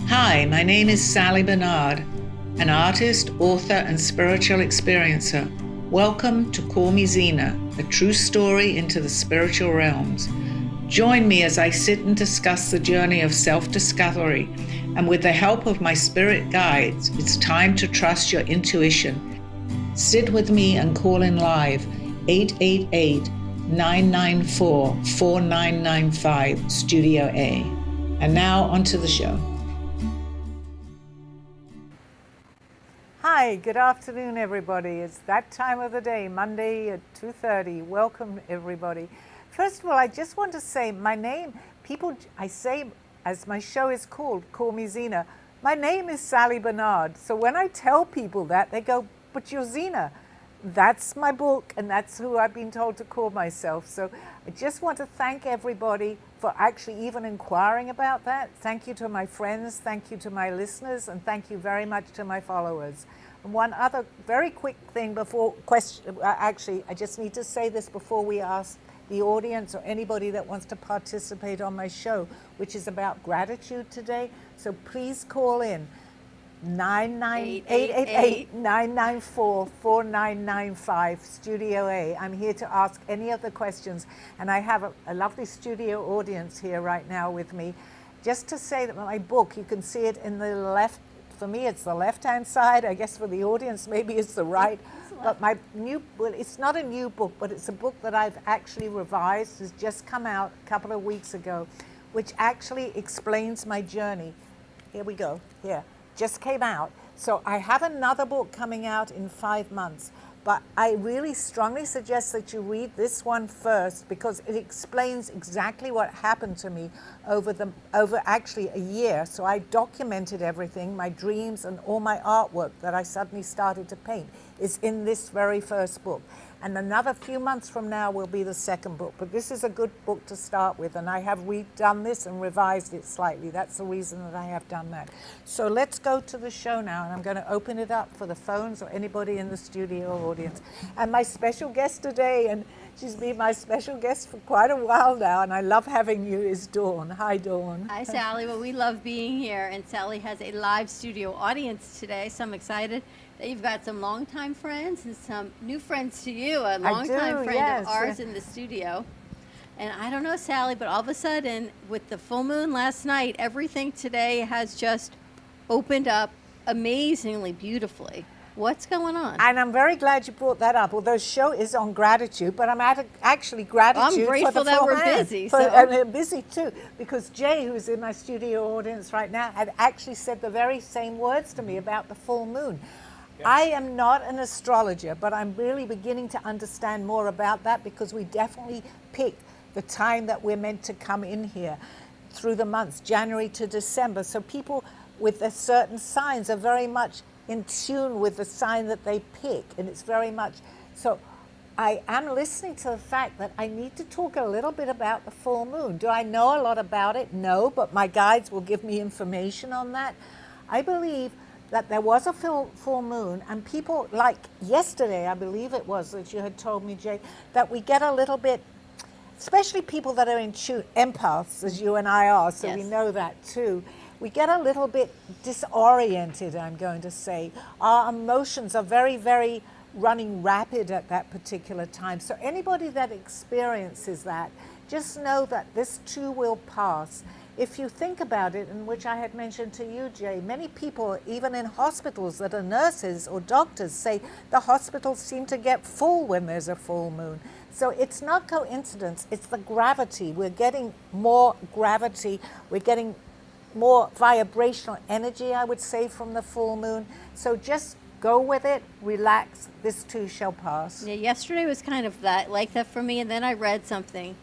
Hi, my name is Sally Barnard, an artist, author, and spiritual experiencer. Welcome to Call Me Zena, a true story into the spiritual realms. Join me as I sit and discuss the journey of self-discovery, and with the help of my spirit guides, it's time to trust your intuition. Sit with me and call in live 888-994-4995 Studio A. And now onto the show. Hi, good afternoon, everybody. It's that time of the day, Monday at 2:30. Welcome, everybody. First of all, I just want to say my name. I say, as my show is called, Call Me Zena. My name is Sally Barnard. So when I tell people that, they go, but you're Zena. That's my book, and that's who I've been told to call myself. So I just want to thank everybody for actually even inquiring about that. Thank you to my friends, thank you to my listeners, and thank you very much to my followers. And one other very quick thing before actually, I just need to say this before we ask the audience or anybody that wants to participate on my show, which is about gratitude today. So please call in 888-994-4995 Studio A. I'm here to ask any of the questions, and I have a lovely studio audience here right now with me. Just to say that my book, you can see it in the left. For me, it's the left-hand side. I guess for the audience, maybe it's the right. But my it's not a new book, but it's a book that I've actually revised. It's just come out a couple of weeks ago, which actually explains my journey. Here we go. Here. Just came out. So I have another book coming out in 5 months, but I really strongly suggest that you read this one first, because it explains exactly what happened to me over actually a year. So I documented everything, my dreams and all my artwork that I suddenly started to paint is in this very first book. And another few months from now will be the second book. But this is a good book to start with, and I have redone this and revised it slightly. That's the reason that I have done that. So let's go to the show now, and I'm going to open it up for the phones or anybody in the studio audience. And my special guest today, and she's been my special guest for quite a while now, and I love having you, is Dawn. Hi, Dawn. Hi, Sally. Well, we love being here, and Sally has a live studio audience today, so I'm excited that you've got some longtime friends and some new friends to you, a longtime friend of ours in the studio. And I don't know, Sally, but all of a sudden, with the full moon last night, everything today has just opened up amazingly beautifully. What's going on? And I'm very glad you brought that up, although the show is on gratitude, but I'm actually gratitude I'm grateful for the that full we're moon. busy. And we're busy too, because Jay, who's in my studio audience right now, had actually said the very same words to me about the full moon. I am not an astrologer, but I'm really beginning to understand more about that, because we definitely pick the time that we're meant to come in here through the months, January to December. So people with a certain signs are very much in tune with the sign that they pick, and it's very much so. I am listening to the fact that I need to talk a little bit about the full moon. Do I know a lot about it? No, but my guides will give me information on that. I believe that there was a full moon, and people, like yesterday, I believe it was, that you had told me, Jay, that we get a little bit, especially people that are in tune, empaths, as you and I are, so we know that too. We get a little bit disoriented, I'm going to say. Our emotions are very, very running rapid at that particular time. So anybody that experiences that, just know that this too will pass. If you think about it, and which I had mentioned to you, Jay, many people, even in hospitals that are nurses or doctors, say the hospitals seem to get full when there's a full moon. So it's not coincidence, it's the gravity. We're getting more gravity, we're getting more vibrational energy, I would say, from the full moon. So just go with it, relax, this too shall pass. Yeah, yesterday was kind of like that for me, and then I read something.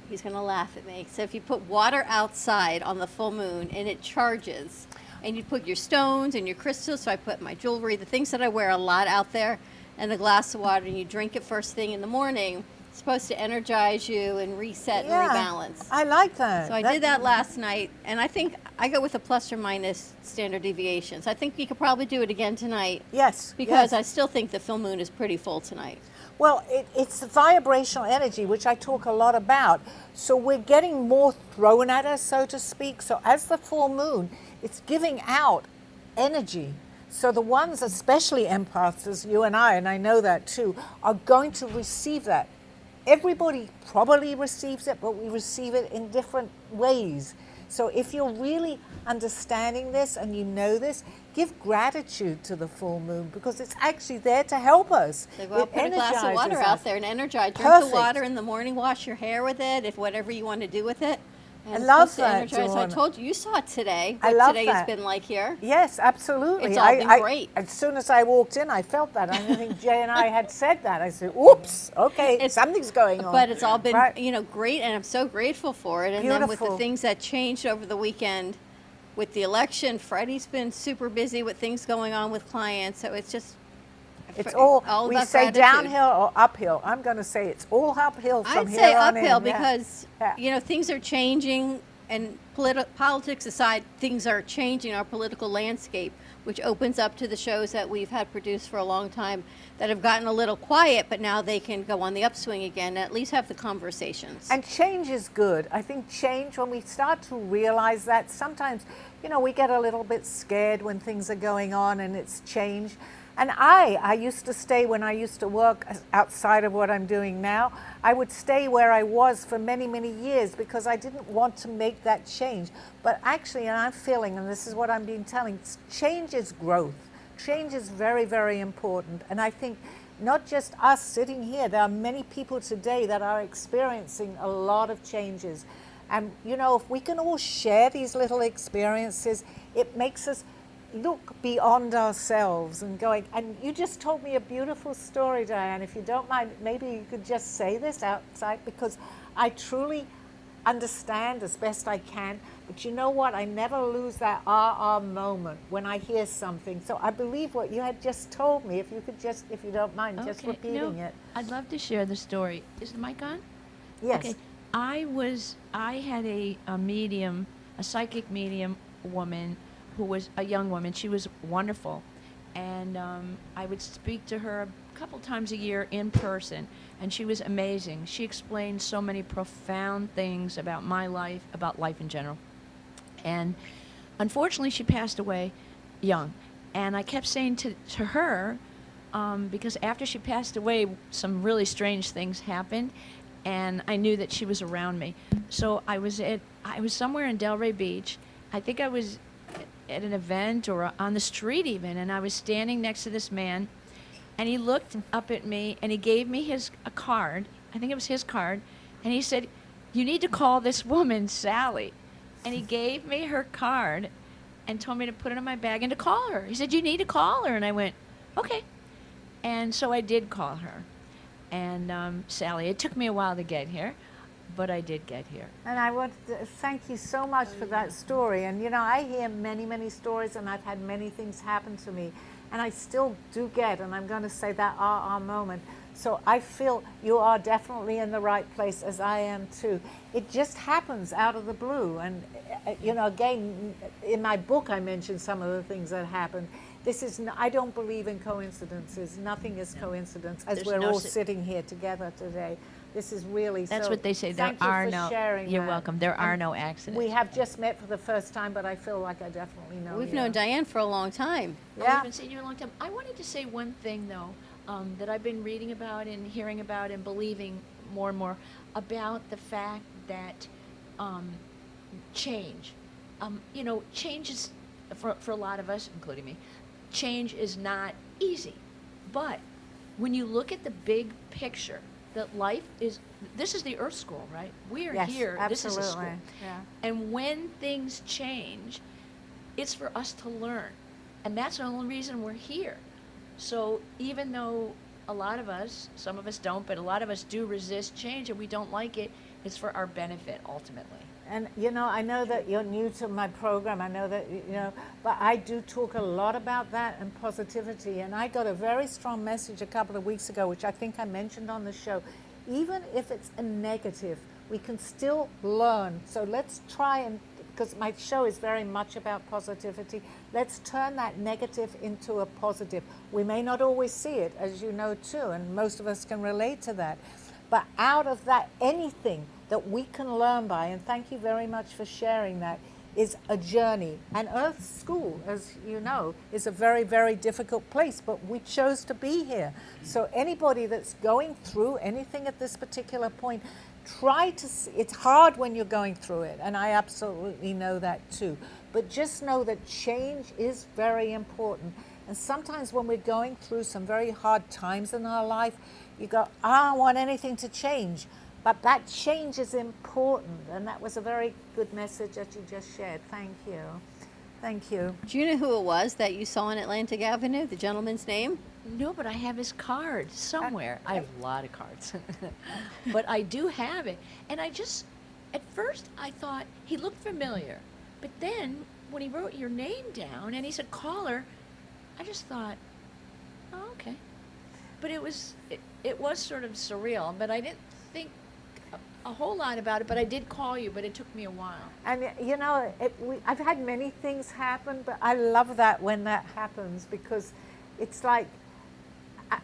He's going to laugh at me. So if you put water outside on the full moon and it charges, and you put your stones and your crystals, so I put my jewelry, the things that I wear a lot out there, and a glass of water, and you drink it first thing in the morning, it's supposed to energize you and reset and rebalance. I like that. So I did that last night, and I think I go with a plus or minus standard deviations. I think we could probably do it again tonight. Yes. Because yes. I still think the full moon is pretty full tonight. Well, it's the vibrational energy, which I talk a lot about. So we're getting more thrown at us, so to speak. So as the full moon, it's giving out energy. So the ones, especially empaths, as you and I know that too, are going to receive that. Everybody probably receives it, but we receive it in different ways. So if you're really understanding this and you know this, give gratitude to the full moon because it's actually there to help us. So go out, put a glass of water out there and energize. Drink Perfect. the water in the morning, wash your hair with it, if whatever you want to do with it. I love that, So I told you saw it today. I love today that. has been like here. Yes, absolutely. It's all been great. As soon as I walked in, I felt that. I think Jay and I had said that. I said, oops, okay, something's going on. But it's all been, right. Great, and I'm so grateful for it. And Beautiful. then with the things that changed over the weekend, with the election, Freddie's been super busy with things going on with clients. So it's just... It's all we about say gratitude. Downhill or uphill. I'm going to say it's all uphill from here on in. I'd say uphill because, things are changing. And politics aside, things are changing our political landscape, which opens up to the shows that we've had produced for a long time that have gotten a little quiet, but now they can go on the upswing again and at least have the conversations. And change is good. I think change, when we start to realize that, sometimes, we get a little bit scared when things are going on and it's change. And I used to stay, when I used to work outside of what I'm doing now, I would stay where I was for many, many years because I didn't want to make that change. But actually, and I'm feeling, and this is what I'm being telling, change is growth. Change is very, very important. And I think not just us sitting here, there are many people today that are experiencing a lot of changes. And, if we can all share these little experiences, it makes us look beyond ourselves and going. And you just told me a beautiful story, Diane. If you don't mind, maybe you could just say this outside, because I truly understand as best I can. But you know what? I never lose that moment when I hear something. So I believe what you had just told me. If you could just, if you don't mind, just repeating it. I'd love to share the story. Is the mic on? Yes. Okay. I had a medium, a psychic medium woman who was a young woman. She was wonderful. And I would speak to her a couple times a year in person. And she was amazing. She explained so many profound things about my life, about life in general. And unfortunately, she passed away young. And I kept saying to her, because after she passed away, some really strange things happened. And I knew that she was around me. So I was somewhere in Delray Beach. I think I was at an event or on the street even, and I was standing next to this man, and he looked up at me and he gave me a card. I think it was his card, and he said, "You need to call this woman Sally." And he gave me her card and told me to put it in my bag and to call her. He said, "You need to call her." And I went, "Okay." And so I did call her. And Sally, it took me a while to get here, but I did get here. And I want to thank you so much for that story. And I hear many, many stories, and I've had many things happen to me. And I still do get, and I'm going to say that aha moment. So I feel you are definitely in the right place, as I am too. It just happens out of the blue. And, again, in my book, I mentioned some of the things that happened. I don't believe in coincidences. Nothing is coincidence, as we're all sitting here together today. This is really That's so. what they say. Thank you for sharing You're that. welcome. There are no accidents. We have just met for the first time, but I feel like I definitely know We've you. known Diane for a long time. Yeah. I've been seeing you a long time. I wanted to say one thing, though, that I've been reading about and hearing about and believing more and more about the fact that change. Change is, for a lot of us, including me, change is not easy. But when you look at the big picture, that life is, this is the Earth School, right? We are Yes, here. absolutely. This is a school. Yeah. And when things change, it's for us to learn. And that's the only reason we're here. So even though a lot of us, some of us don't, but a lot of us do resist change and we don't like it, it's for our benefit ultimately. And I know that you're new to my program. I know that, but I do talk a lot about that and positivity. And I got a very strong message a couple of weeks ago, which I think I mentioned on the show. Even if it's a negative, we can still learn. So let's try and because my show is very much about positivity. Let's turn that negative into a positive. We may not always see it, as you know too, and most of us can relate to that. But out of that, anything that we can learn by, and thank you very much for sharing that, is a journey. And Earth School, as you know, is a very, very difficult place, but we chose to be here. So anybody that's going through anything at this particular point, try to see, it's hard when you're going through it, and I absolutely know that too. But just know that change is very important. And sometimes when we're going through some very hard times in our life, you go, I don't want anything to change. But that change is important, and that was a very good message that you just shared. Thank you. Thank you. Do you know who it was that you saw on Atlantic Avenue, the gentleman's name? No, but I have his card somewhere. I have a lot of cards. But I do have it. And I just, at first I thought he looked familiar. But then when he wrote your name down and he said caller, I just thought, oh, okay. But it was sort of surreal, but I didn't think a whole lot about it, but I did call you, but it took me a while. And you know, I've had many things happen, but I love that when that happens, because it's like,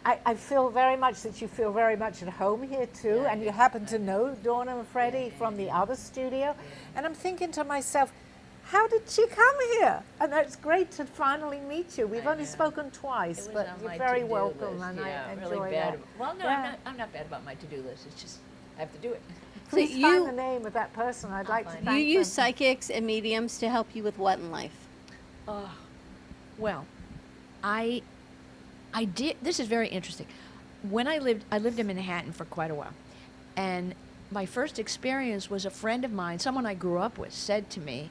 I feel very much that you feel very much at home here too, and you happen to know Dawn and Freddie from the other studio, and I'm thinking to myself, how did she come here? And it's great to finally meet you. We've only spoken twice, but you're very welcome, list. and I enjoy really that. Well, no, I'm not bad about my to-do list. It's just I have to do it. Please find the name of that person. I'd like to thank them. You use psychics and mediums to help you with what in life? Well, I did. This is very interesting. When I lived in Manhattan for quite a while, and my first experience was a friend of mine, someone I grew up with, said to me,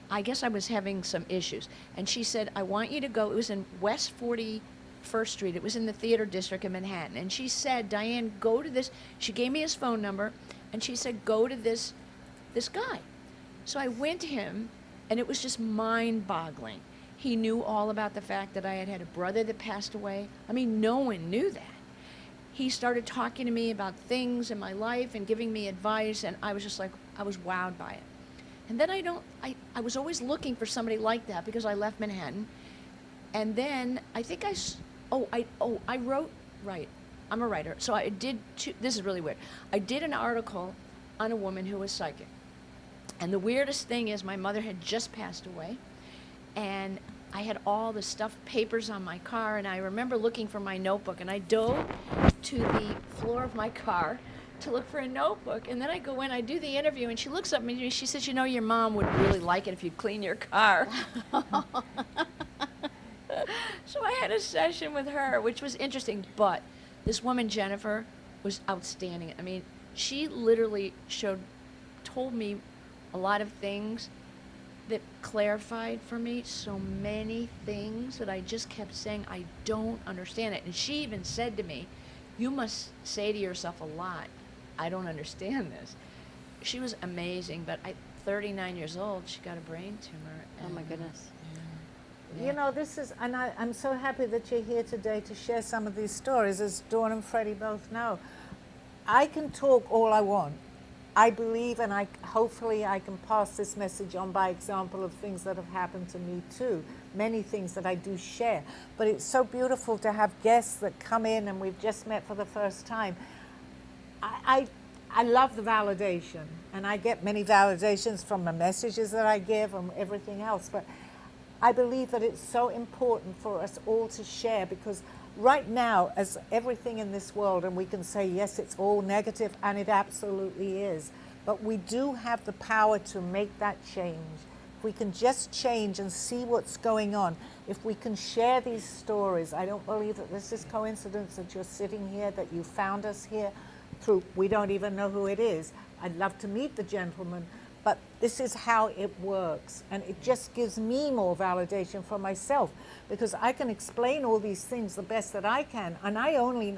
I guess I was having some issues, and she said, I want you to go. It was in West 41st Street. It was in the theater district in Manhattan, and she said, Diane, go to this. She gave me his phone number, and she said, go to this guy. So I went to him, and it was just mind-boggling. He knew all about the fact that I had a brother that passed away. I mean, no one knew that. He started talking to me about things in my life and giving me advice, and I was just like, I was wowed by it. And then I was always looking for somebody like that because I left Manhattan. And then I think I wrote, right, I'm a writer. So I did, this is really weird. I did an article on a woman who was psychic. And the weirdest thing is my mother had just passed away. And I had all the stuffed papers on my car, and I remember looking for my notebook, and I dove to the floor of my car to look for a notebook, and then I go in, I do the interview, and she looks up at me and she says, you know, your mom would really like it if you'd clean your car. So I had a session with her, which was interesting, but this woman, Jennifer, was outstanding. I mean, she literally told me a lot of things that clarified for me so many things that I just kept saying, I don't understand it. And she even said to me, you must say to yourself a lot, I don't understand this. She was amazing, but at 39 years old, she got a brain tumor. Oh my goodness. You know, this is, and I'm so happy that you're here today to share some of these stories, as Dawn and Freddie both know. I can talk all I want. I believe, and hopefully I can pass this message on by example of things that have happened to me too. Many things that I do share. But it's so beautiful to have guests that come in and we've just met for the first time. I love the validation, and I get many validations from the messages that I give and everything else. But I believe that it's so important for us all to share, because right now, as everything in this world, and we can say, yes, it's all negative, and it absolutely is, but we do have the power to make that change. If we can just change and see what's going on, if we can share these stories, I don't believe that this is coincidence that you're sitting here, that you found us here through, we don't even know who it is. I'd love to meet the gentleman, but this is how it works. And it just gives me more validation for myself, because I can explain all these things the best that I can. And I mean,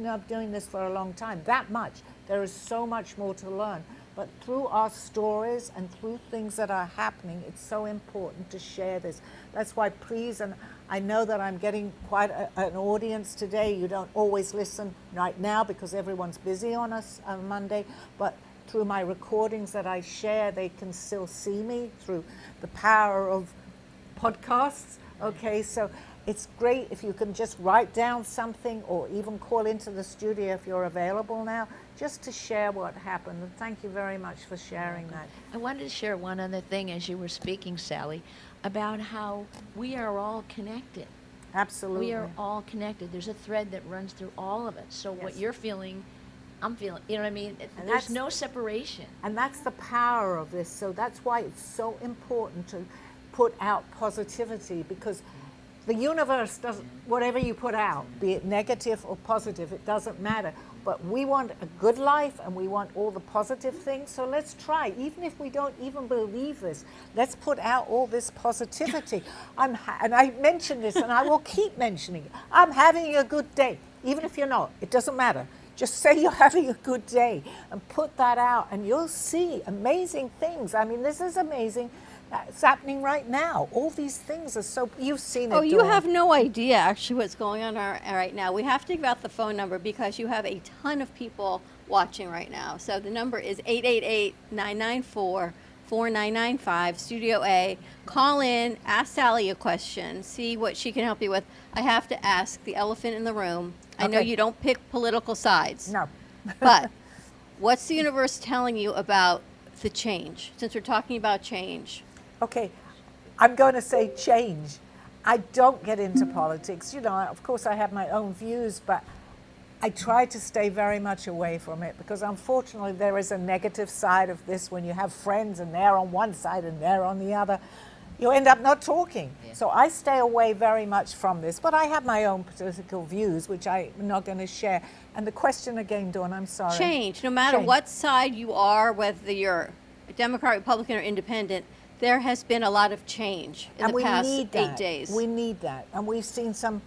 I'm doing this for a long time, that much. There is so much more to learn. But through our stories and through things that are happening, it's so important to share this. That's why please, and I know that I'm getting quite an audience today. You don't always listen right now because everyone's busy on us on Monday, but through my recordings that I share, they can still see me through the power of podcasts. Okay, so it's great if you can just write down something or even call into the studio if you're available now, just to share what happened. And thank you very much for sharing that. I wanted to share one other thing as you were speaking, Sally, about how we are all connected. Absolutely. We are all connected. There's a thread that runs through all of it. So what you're feeling, I'm feeling, you know what I mean? And there's no separation. And that's the power of this. So that's why it's so important to put out positivity, because the universe doesn't, whatever you put out, be it negative or positive, it doesn't matter. But we want a good life and we want all the positive things. So let's try, even if we don't even believe this, let's put out all this positivity. And I mention this and I will keep mentioning it. I'm having a good day, even if you're not, it doesn't matter. Just say you're having a good day and put that out and you'll see amazing things. I mean, this is amazing. It's happening right now. All these things are so, you've seen it. Oh, you Dawn. have no idea actually what's going on right now. We have to give out the phone number because you have a ton of people watching right now. So the number is 888-994-4995, Studio A. Call in, ask Sally a question, see what she can help you with. I have to ask the elephant in the room. I know you don't pick political sides. No. But what's the universe telling you about the change, since we're talking about change? Okay, I'm going to say change. I don't get into politics. You know, of course I have my own views, but I try to stay very much away from it because unfortunately there is a negative side of this when you have friends and they're on one side and they're on the other. You end up not talking. Yeah. So I stay away very much from this, but I have my own political views, which I'm not going to share. And the question again, Dawn, I'm sorry. Change, no matter what side you are, whether you're a Democrat, Republican, or independent, there has been a lot of change in the past 8 days. We need that. And we've seen some,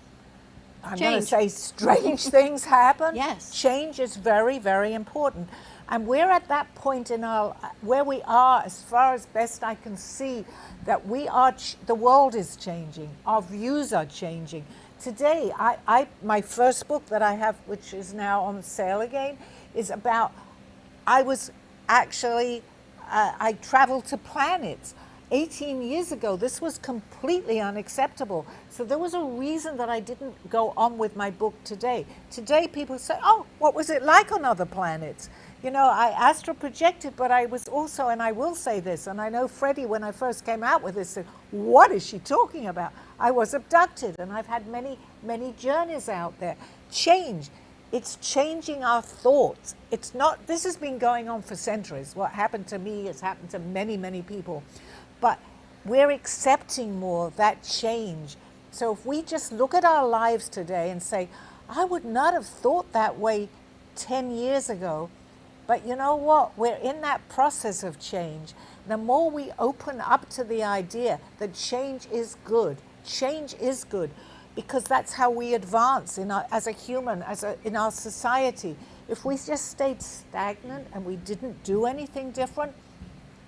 I'm going to say, strange things happen. Yes. Change is very, very important. And we're at that point in our, where we are, as far as best I can see, that we are, the world is changing. Our views are changing. Today, my first book that I have, which is now on sale again, is about, I was actually, I traveled to planets. 18 years ago, this was completely unacceptable. So there was a reason that I didn't go on with my book today. Today, people say, oh, what was it like on other planets? You know, I astral projected, but I was also, and I will say this, and I know Freddie, when I first came out with this, said, what is she talking about? I was abducted, and I've had many, many journeys out there. Change. It's changing our thoughts. It's not, this has been going on for centuries. What happened to me has happened to many, many people. But we're accepting more of that change. So if we just look at our lives today and say, I would not have thought that way 10 years ago, but you know what? We're in that process of change. The more we open up to the idea that change is good, because that's how we advance as a human, in our society. If we just stayed stagnant and we didn't do anything different,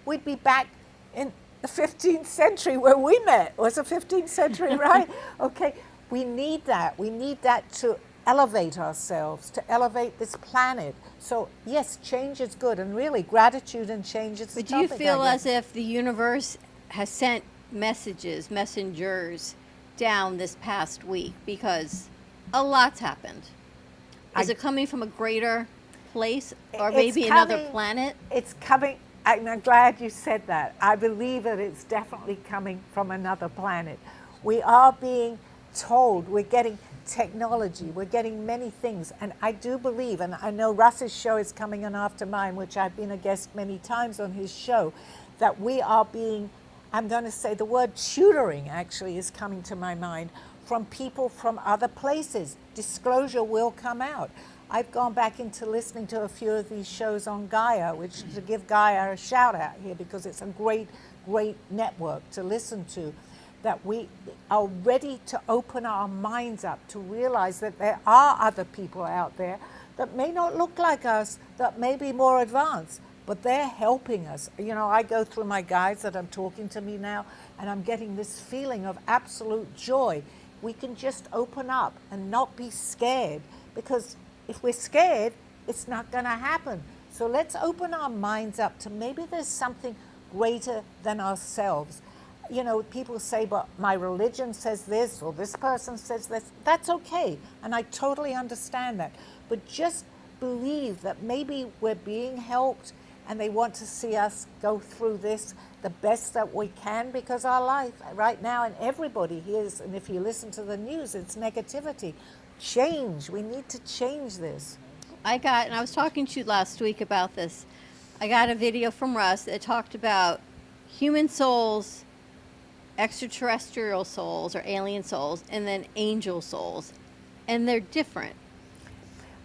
we'd be back in the 15th century where we met. It was the 15th century, right? Okay, we need that. We need that to elevate ourselves, to elevate this planet. So yes, change is good, and really gratitude and change is the topic. But do you feel as if the universe has sent messengers down this past week, because a lot's happened? Is it coming from a greater place, or maybe another planet? It's coming. I'm glad you said that. I believe that it's definitely coming from another planet. We are being told, we're getting technology, we're getting many things, and I do believe, and I know Russ's show is coming on after mine, which I've been a guest many times on his show, that we are being, I'm going to say the word tutoring actually is coming to my mind, from people from other places. Disclosure will come out. I've gone back into listening to a few of these shows on Gaia, which to give Gaia a shout out here because it's a great, great network to listen to, that we are ready to open our minds up to realize that there are other people out there that may not look like us, that may be more advanced, but they're helping us. You know, I go through my guides that are talking to me now, and I'm getting this feeling of absolute joy. We can just open up and not be scared, because if we're scared, it's not going to happen. So let's open our minds up to maybe there's something greater than ourselves. You know, people say, but my religion says this, or this person says this. That's okay, and I totally understand that. But just believe that maybe we're being helped, and they want to see us go through this the best that we can, because our life right now, and everybody hears, and if you listen to the news, it's negativity. Change. We need to change this. And I was talking to you last week about this. I got a video from Russ that talked about human souls, extraterrestrial souls or alien souls, and then angel souls. And they're different.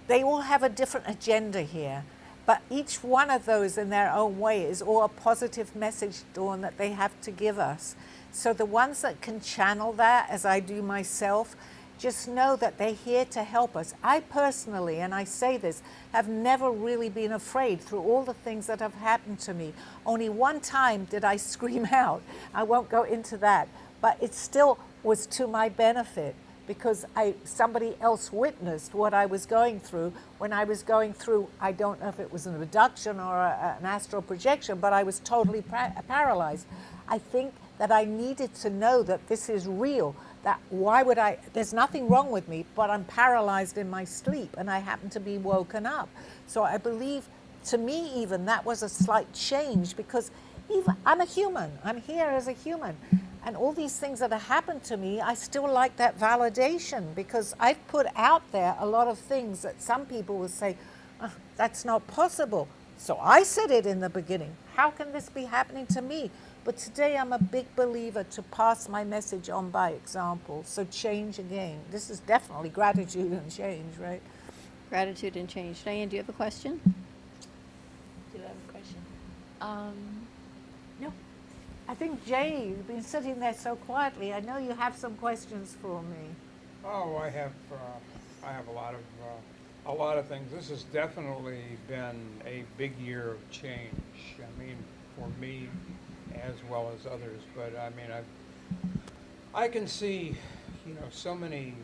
They all have a different agenda here, but each one of those in their own way is all a positive message, Dawn, that they have to give us. So the ones that can channel that, as I do myself, just know that they're here to help us. I personally, and I say this, have never really been afraid through all the things that have happened to me. Only one time did I scream out. I won't go into that, but it still was to my benefit, because somebody else witnessed what I was going through. When I was going through, I don't know if it was an abduction or an astral projection, but I was totally paralyzed. I think that I needed to know that this is real. That there's nothing wrong with me, but I'm paralyzed in my sleep, and I happen to be woken up. So I believe, to me even, that was a slight change, because even I'm a human. I'm here as a human. And all these things that have happened to me, I still like that validation, because I've put out there a lot of things that some people will say, oh, that's not possible. So I said it in the beginning. How can this be happening to me? But today I'm a big believer to pass my message on by example. So change again. This is definitely gratitude and change, right? Gratitude and change. Diane, do you have a question? Do you have a question? No. I think, Jay, you've been sitting there so quietly. I know you have some questions for me. Oh, I have a lot of things. This has definitely been a big year of change. I mean, for me as well as others. But I mean, I can see, you know, so many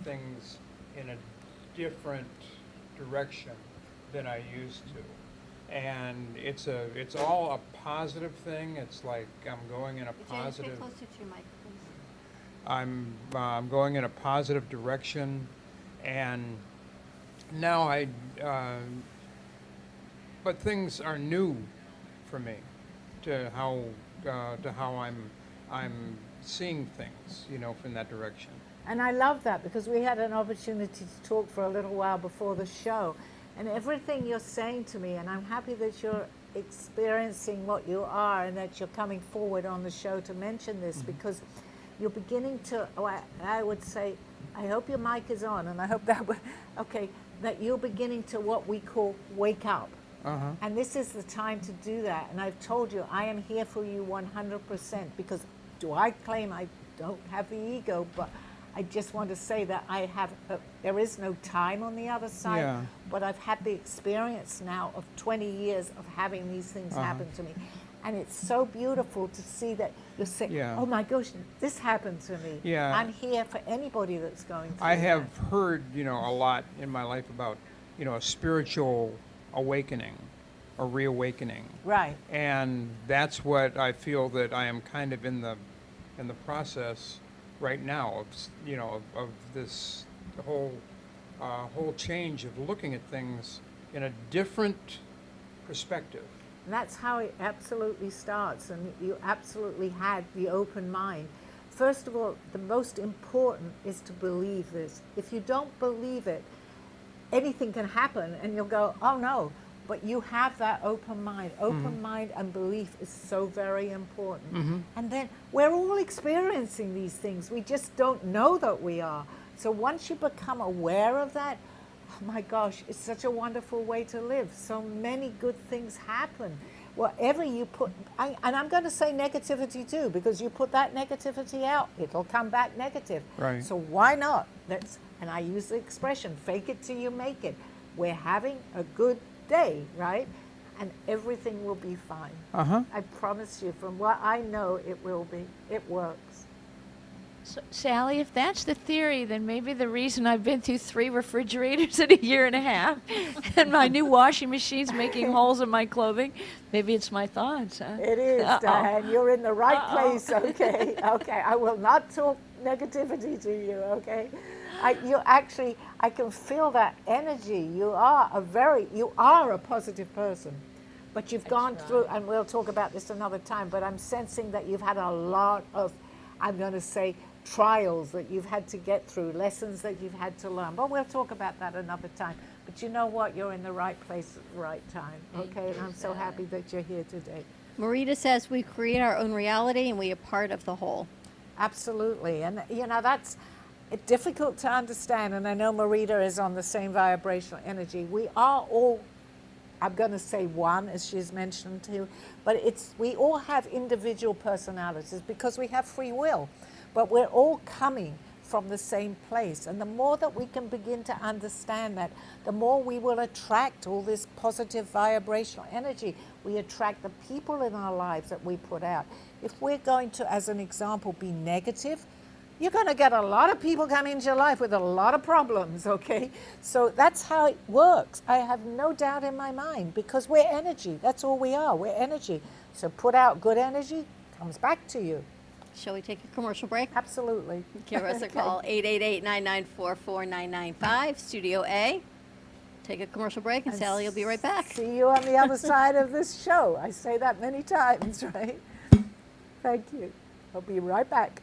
things in a different direction than I used to, and it's all a positive thing. It's like I'm going in a positive. Stay closer to your mic, please. I'm going in a positive direction, and now but things are new for me to how I'm seeing things, you know, from that direction. And I love that, because we had an opportunity to talk for a little while before the show, and everything you're saying to me, and I'm happy that you're experiencing what you are and that you're coming forward on the show to mention this, because you're beginning to, I would say, I hope your mic is on, and I hope that, that you're beginning to what we call wake up. And this is the time to do that. And I've told you, I am here for you 100%, because do I claim I don't have the ego, but I just want to say that I have, there is no time on the other side, Yeah. but I've had the experience now of 20 years of having these things happen to me. And it's so beautiful to see that you're saying, Yeah. oh my gosh, this happened to me. Yeah. I'm here for anybody that's going through I have that. heard, you know, a lot in my life about, you know, a spiritual awakening, a reawakening. Right. And that's what I feel that I am kind of in the process right now of, you know, of this whole change of looking at things in a different perspective. And that's how it absolutely starts, and you absolutely had the open mind. First of all, the most important is to believe this. If you don't believe it, anything can happen and you'll go, oh no, but you have that open mind. Open mind and belief is so very important. And then we're all experiencing these things. We just don't know that we are. So once you become aware of that, oh my gosh, it's such a wonderful way to live. So many good things happen. Whatever you put, and I'm going to say negativity too, because you put that negativity out, it'll come back negative. Right. So why not? And I use the expression, fake it till you make it. We're having a good day, right? And everything will be fine. I promise you, from what I know, it will be. It works. So, Sally, if that's the theory, then maybe the reason I've been through 3 refrigerators in a year and a half and my new washing machine's making holes in my clothing, maybe it's my thoughts, huh? It is, Diane. You're in the right place, okay? Okay, I will not talk negativity to you, okay? I can feel that energy. You are a positive person. But you've gone through, and we'll talk about this another time, but I'm sensing that you've had a lot of, I'm going to say, trials that you've had to get through, lessons that you've had to learn. But we'll talk about that another time. But you know what? You're in the right place at the right time, okay? And I'm so happy that you're here today. Marita says we create our own reality and we are part of the whole. Absolutely. And, you know, that's difficult to understand. And I know Marita is on the same vibrational energy. We are all, I'm going to say one, as she's mentioned too, but we all have individual personalities because we have free will, but we're all coming from the same place. And the more that we can begin to understand that, the more we will attract all this positive vibrational energy. We attract the people in our lives that we put out. If we're going to, as an example, be negative, you're going to get a lot of people come into your life with a lot of problems, okay? So that's how it works. I have no doubt in my mind because we're energy. That's all we are. We're energy. So put out good energy, comes back to you. Shall we take a commercial break? Absolutely. Give us a call, 888-994-4995, Studio A. Take a commercial break, and Sally will be right back. See you on the other side of this show. I say that many times, right? Thank you. I'll be right back.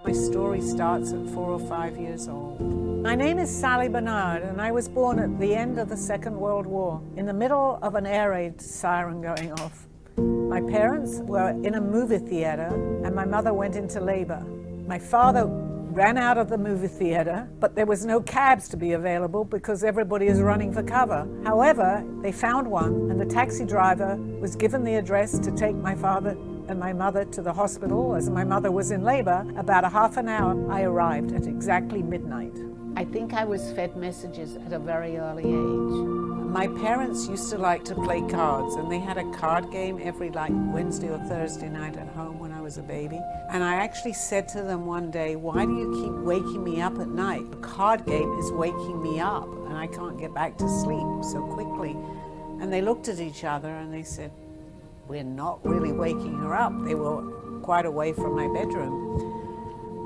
My story starts at 4 or 5 years old. My name is Sally Barnard, and I was born at the end of the Second World War, in the middle of an air raid siren going off. My parents were in a movie theater, and my mother went into labor. My father ran out of the movie theater, but there was no cabs to be available because everybody is running for cover. However, they found one, and the taxi driver was given the address to take my father and my mother to the hospital. As my mother was in labor, about a half an hour, I arrived at exactly midnight. I think I was fed messages at a very early age. My parents used to like to play cards, and they had a card game every Wednesday or Thursday night at home when I was a baby. And I actually said to them one day, why do you keep waking me up at night? The card game is waking me up, and I can't get back to sleep so quickly. And they looked at each other and they said, we're not really waking her up. They were quite away from my bedroom.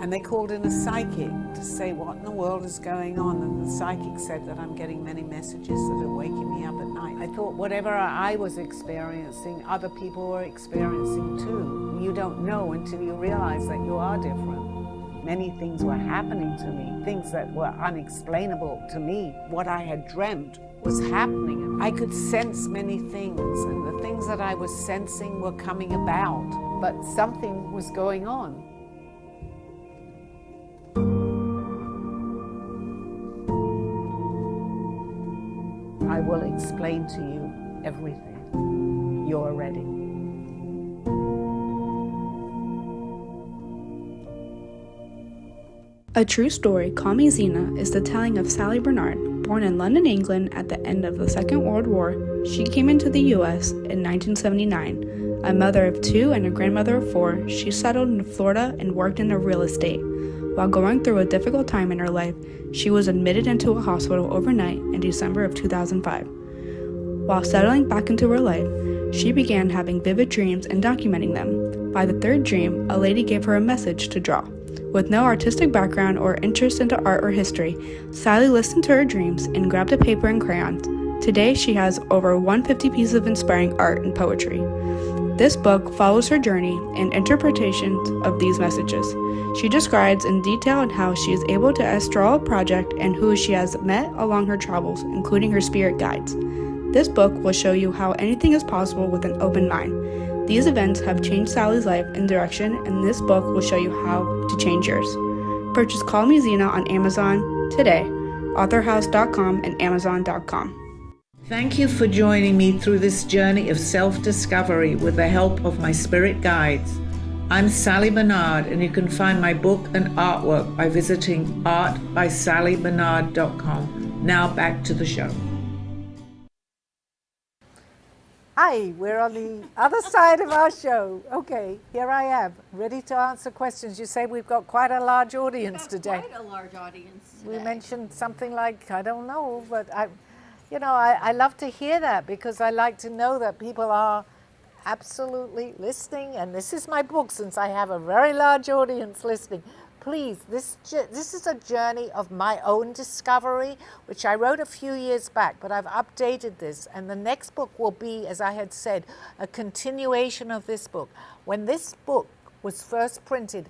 And they called in a psychic to say, what in the world is going on? And the psychic said that I'm getting many messages that are waking me up at night. I thought whatever I was experiencing, other people were experiencing too. You don't know until you realize that you are different. Many things were happening to me, things that were unexplainable to me. What I had dreamt was happening. I could sense many things, and the things that I was sensing were coming about, but something was going on. I will explain to you everything. You're ready. A True Story, Call Me Zena is the telling of Sally Barnard. Born in London, England at the end of the Second World War, she came into the U.S. in 1979. A mother of 2 and a grandmother of 4, she settled in Florida and worked in real estate. While going through a difficult time in her life, she was admitted into a hospital overnight in December of 2005. While settling back into her life, she began having vivid dreams and documenting them. By the 3rd dream, a lady gave her a message to draw. With no artistic background or interest into art or history, Sally listened to her dreams and grabbed a paper and crayons. Today, she has over 150 pieces of inspiring art and poetry. This book follows her journey and interpretations of these messages. She describes in detail how she is able to astral a project and who she has met along her travels, including her spirit guides. This book will show you how anything is possible with an open mind. These events have changed Sally's life and direction, and this book will show you how to change yours. Purchase Call Me Zena on Amazon today, authorhouse.com and amazon.com. Thank you for joining me through this journey of self-discovery with the help of my spirit guides. I'm Sally Barnard, and you can find my book and artwork by visiting artbysallybarnard.com. Now back to the show. Hi, we're on the other side of our show. Okay, here I am, ready to answer questions. You say we've got quite a large audience today. Quite a large audience today. We mentioned something like, I don't know, but I love to hear that, because I like to know that people are absolutely listening. And this is my book, since I have a very large audience listening. Please, this is a journey of my own discovery, which I wrote a few years back, but I've updated this. And the next book will be, as I had said, a continuation of this book. When this book was first printed,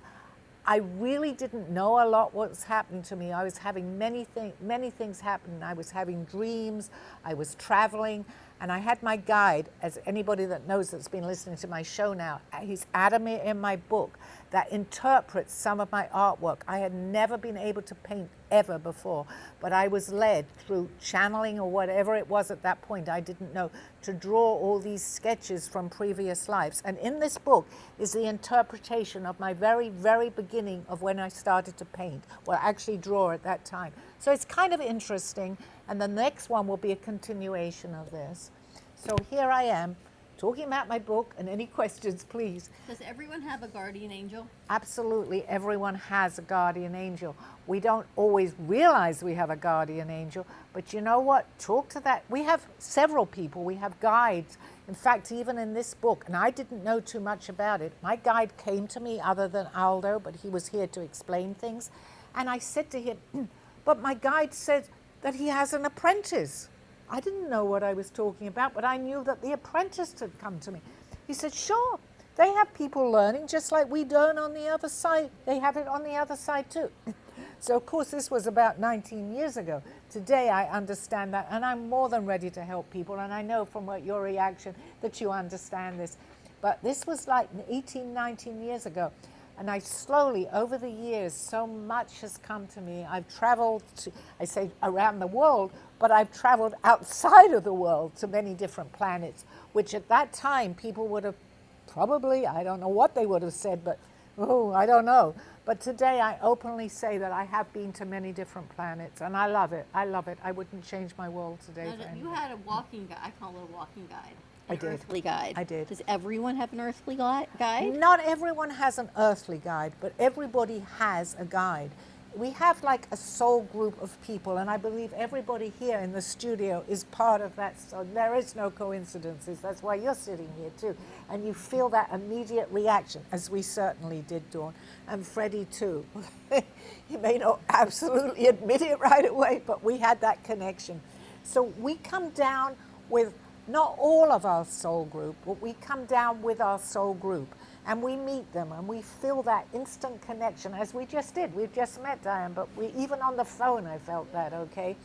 I really didn't know a lot what was happening to me. I was having many things happen. I was having dreams, I was traveling, and I had my guide, as anybody that knows that's been listening to my show now, he's adamant in my book that interprets some of my artwork. I had never been able to paint ever before, but I was led through channeling or whatever it was at that point, I didn't know, to draw all these sketches from previous lives. And in this book is the interpretation of my very, very beginning of when I started to paint, or actually draw at that time. So it's kind of interesting, and the next one will be a continuation of this. So here I am, talking about my book, and any questions, please. Does everyone have a guardian angel? Absolutely, everyone has a guardian angel. We don't always realize we have a guardian angel, but you know what? Talk to that. We have several people. We have guides. In fact, even in this book, and I didn't know too much about it, my guide came to me other than Aldo, but he was here to explain things. And I said to him, but my guide said that he has an apprentice. I didn't know what I was talking about, but I knew that the apprentice had come to me. He said, sure, they have people learning just like we learn on the other side. They have it on the other side too. So of course this was about 19 years ago. Today I understand that, and I'm more than ready to help people, and I know from your reaction that you understand this. But this was like 18, 19 years ago. And I slowly, over the years, so much has come to me. I've traveled, I say around the world, but I've traveled outside of the world to many different planets, which at that time people would have probably, I don't know what they would have said, but I don't know. But today I openly say that I have been to many different planets, and I love it. I love it. I wouldn't change my world today. Now, you had a walking guide. I call it a walking guide. I did. Earthly guide. I did. Does everyone have an earthly guide? Not everyone has an earthly guide, but everybody has a guide. We have like a soul group of people, and I believe everybody here in the studio is part of that. So there is no coincidences. That's why you're sitting here too. And you feel that immediate reaction, as we certainly did, Dawn, and Freddie too. He may not absolutely admit it right away, but we had that connection. So we come down with not all of our soul group, but we come down with our soul group, and we meet them, and we feel that instant connection, as we just did. We've just met, Diane, but even on the phone I felt that, okay?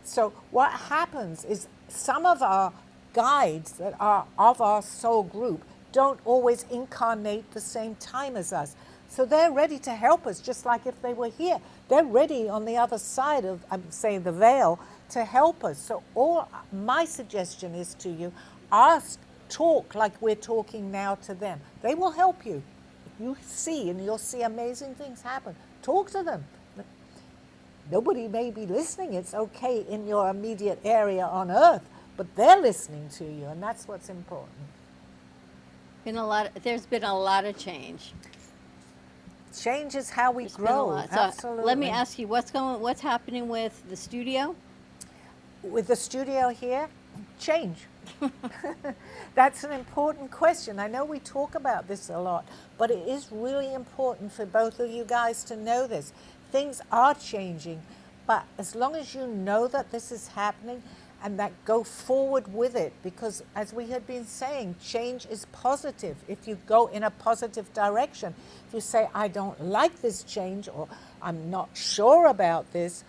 So what happens is some of our guides that are of our soul group don't always incarnate the same time as us. So they're ready to help us, just like if they were here. They're ready on the other side of, I'm saying, the veil, to help us. So all my suggestion is to you, talk like we're talking now to them. They will help you. You see, and you'll see amazing things happen. Talk to them. Nobody may be listening. It's okay in your immediate area on Earth, but they're listening to you, and that's what's important. There's been a lot of change. Change is how we grow. So absolutely. let me ask you, what's happening with the studio? With the studio here, change. That's an important question. I know we talk about this a lot, but it is really important for both of you guys to know this. Things are changing, but as long as you know that this is happening and that go forward with it, because as we had been saying, change is positive. If you go in a positive direction, if you say, I don't like this change, or I'm not sure about this,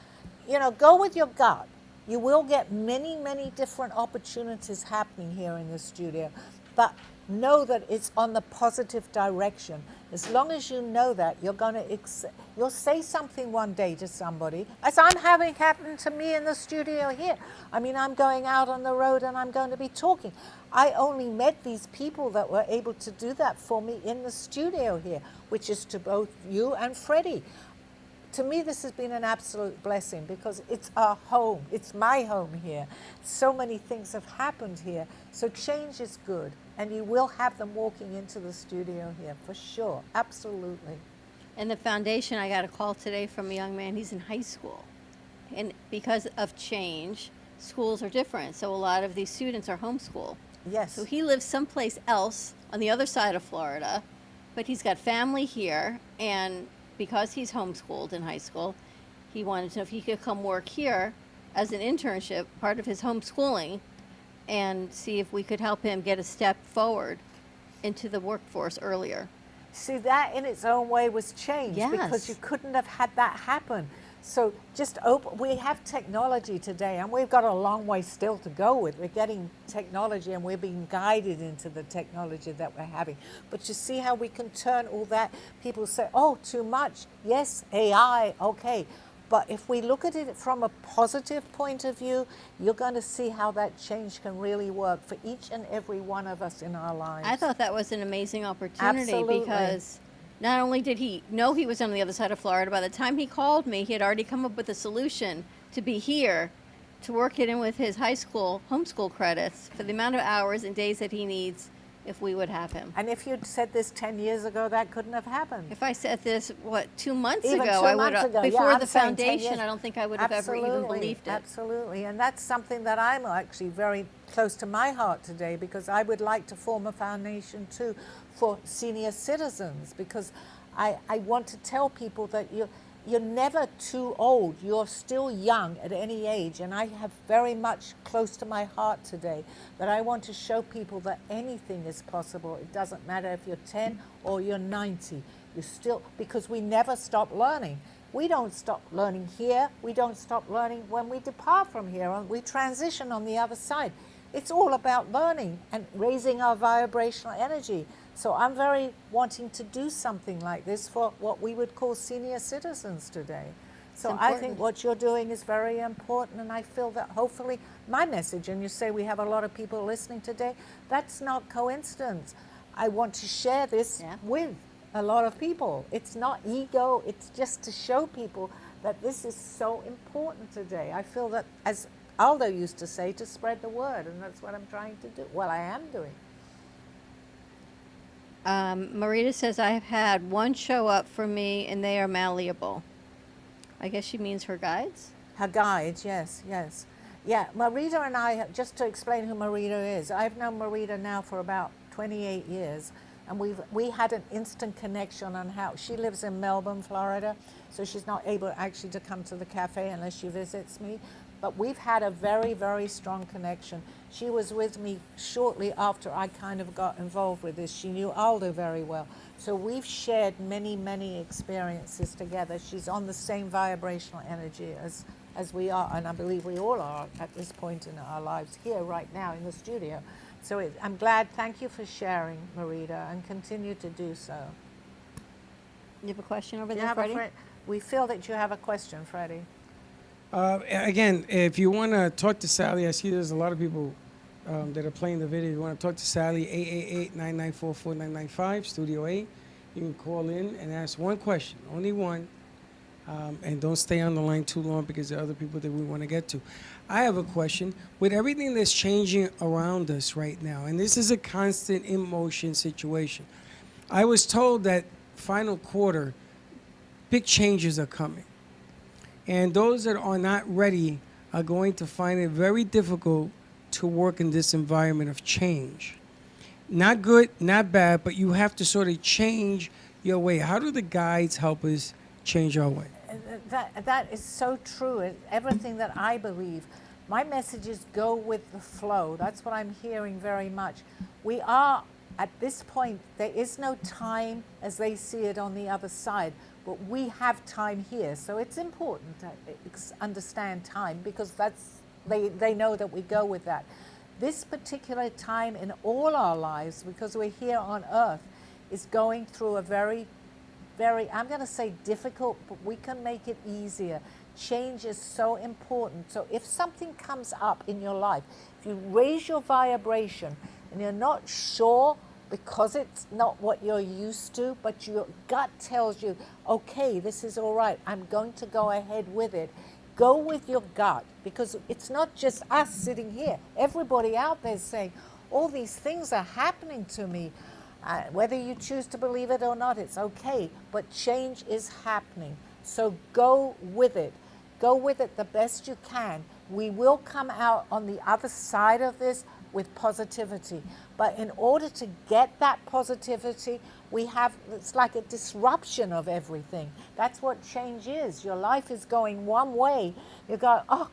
go with your gut. You will get many, many different opportunities happening here in the studio. But know that it's on the positive direction. As long as you know that, you'll say something one day to somebody, as I'm having happened to me in the studio here. I mean, I'm going out on the road and I'm going to be talking. I only met these people that were able to do that for me in the studio here, which is to both you and Freddie. To me, this has been an absolute blessing because it's our home. It's my home here. So many things have happened here. So change is good. And you will have them walking into the studio here for sure. Absolutely. And the foundation, I got a call today from a young man. He's in high school. And because of change, schools are different. So a lot of these students are homeschool. Yes. So he lives someplace else on the other side of Florida, but he's got family here. And because he's homeschooled in high school, he wanted to know if he could come work here as an internship, part of his homeschooling, and see if we could help him get a step forward into the workforce earlier. See, that in its own way was change because you couldn't have had that happen. So just we have technology today, and we've got a long way still to go with. We're getting technology and we're being guided into the technology that we're having. But you see how we can turn all that. People say, oh, too much. Yes, AI, okay. But if we look at it from a positive point of view, you're going to see how that change can really work for each and every one of us in our lives. I thought that was an amazing opportunity. Absolutely. Because not only did he know he was on the other side of Florida, by the time he called me, he had already come up with a solution to be here, to work it in with his high school homeschool credits for the amount of hours and days that he needs if we would have him. And if you'd said this 10 years ago, that couldn't have happened. If I said this, 2 months Even ago, 2 I would months have, ago. before I'm the saying 10 foundation, years. I don't think I would have ever even believed it. Absolutely, and that's something that I'm actually very close to my heart today, because I would like to form a foundation too for senior citizens, because I want to tell people that you're never too old. You're still young at any age. And I have very much close to my heart today that I want to show people that anything is possible. It doesn't matter if you're 10 or you're 90. You're still, because we never stop learning. We don't stop learning here. We don't stop learning when we depart from here. We transition on the other side. It's all about learning and raising our vibrational energy. So I'm very wanting to do something like this for what we would call senior citizens today. So I think what you're doing is very important, and I feel that hopefully my message, and you say we have a lot of people listening today, that's not coincidence. I want to share this with a lot of people. It's not ego, it's just to show people that this is so important today. I feel that, as Aldo used to say, to spread the word, and that's what I'm trying to do. Well, I am doing. Marita says, I have had one show up for me and they are malleable. I guess she means her guides? Her guides, yes. Yeah, Marita and I, just to explain who Marita is, I've known Marita now for about 28 years, and we had an instant connection on how, she lives in Melbourne, Florida, so she's not able actually to come to the cafe unless she visits me. But we've had a very, very strong connection. She was with me shortly after I kind of got involved with this. She knew Aldo very well. So we've shared many, many experiences together. She's on the same vibrational energy as we are, and I believe we all are at this point in our lives here right now in the studio. So I'm glad. Thank you for sharing, Marita, and continue to do so. You have a question over there, Freddie? We feel that you have a question, Freddie. Again, if you want to talk to Sally, I see there's a lot of people that are playing the video. If you want to talk to Sally, 888-994-4995, Studio A. You can call in and ask one question, only one, and don't stay on the line too long because there are other people that we want to get to. I have a question. With everything that's changing around us right now, and this is a constant in-motion situation, I was told that final quarter, big changes are coming. And those that are not ready are going to find it very difficult to work in this environment of change. Not good, not bad, but you have to sort of change your way. How do the guides help us change our way? That is so true. Everything that I believe. My message is go with the flow. That's what I'm hearing very much. We are, at this point, there is no time as they see it on the other side. But we have time here, so it's important to understand time, because they know that we go with that. This particular time in all our lives, because we're here on earth, is going through a very, I'm going to say difficult, but we can make it easier. Change is so important. So if something comes up in your life, if you raise your vibration and you're not sure because it's not what you're used to, but your gut tells you, okay, this is all right, I'm going to go ahead with it. Go with your gut, because it's not just us sitting here. Everybody out there is saying, all these things are happening to me. Whether you choose to believe it or not, it's okay, but change is happening. So go with it. Go with it the best you can. We will come out on the other side of this with positivity. But in order to get that positivity, it's like a disruption of everything. That's what change is. Your life is going one way. You go,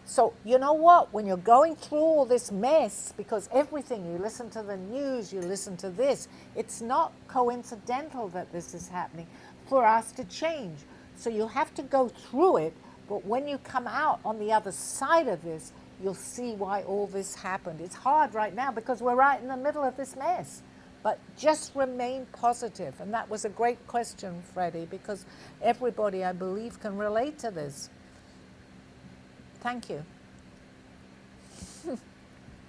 so you know what? When you're going through all this mess, because everything, you listen to the news, you listen to this, it's not coincidental that this is happening for us to change. So you have to go through it, but when you come out on the other side of this, you'll see why all this happened. It's hard right now because we're right in the middle of this mess. But just remain positive. And that was a great question, Freddie, because everybody, I believe, can relate to this. Thank you.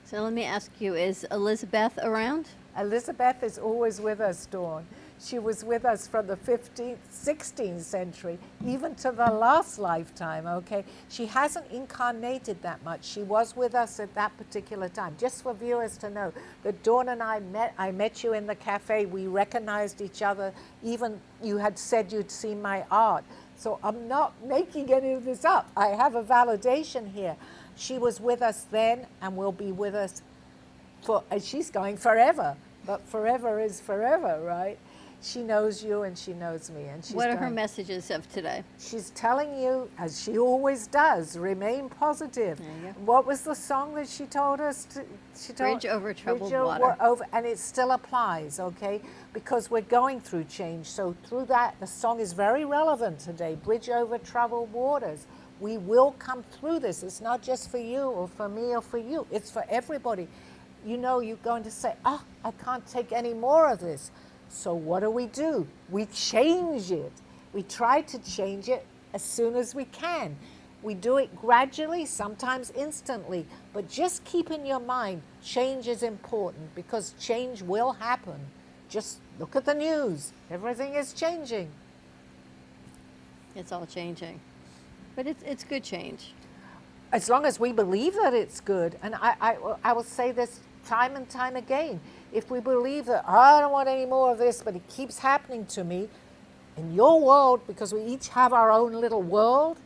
So let me ask you, is Elizabeth around? Elizabeth is always with us, Dawn. She was with us from the 15th, 16th century, even to the last lifetime, okay? She hasn't incarnated that much. She was with us at that particular time. Just for viewers to know that Dawn and I met you in the cafe. We recognized each other. Even you had said you'd seen my art. So I'm not making any of this up. I have a validation here. She was with us then and will be with us she's going forever. But forever is forever, right? She knows you and she knows me. And what are her messages of today? She's telling you, as she always does, remain positive. What was the song that she told us? Bridge over troubled water. And it still applies, okay? Because we're going through change. So through that, the song is very relevant today. Bridge over troubled waters. We will come through this. It's not just for you or for me or for you. It's for everybody. You know, you're going to say, I can't take any more of this. So what do? We change it. We try to change it as soon as we can. We do it gradually, sometimes instantly, but just keep in your mind, change is important because change will happen. Just look at the news. Everything is changing. It's all changing. But it's good change. As long as we believe that it's good. And I will say this time and time again. If we believe that, I don't want any more of this, but it keeps happening to me, in your world, because we each have our own little world,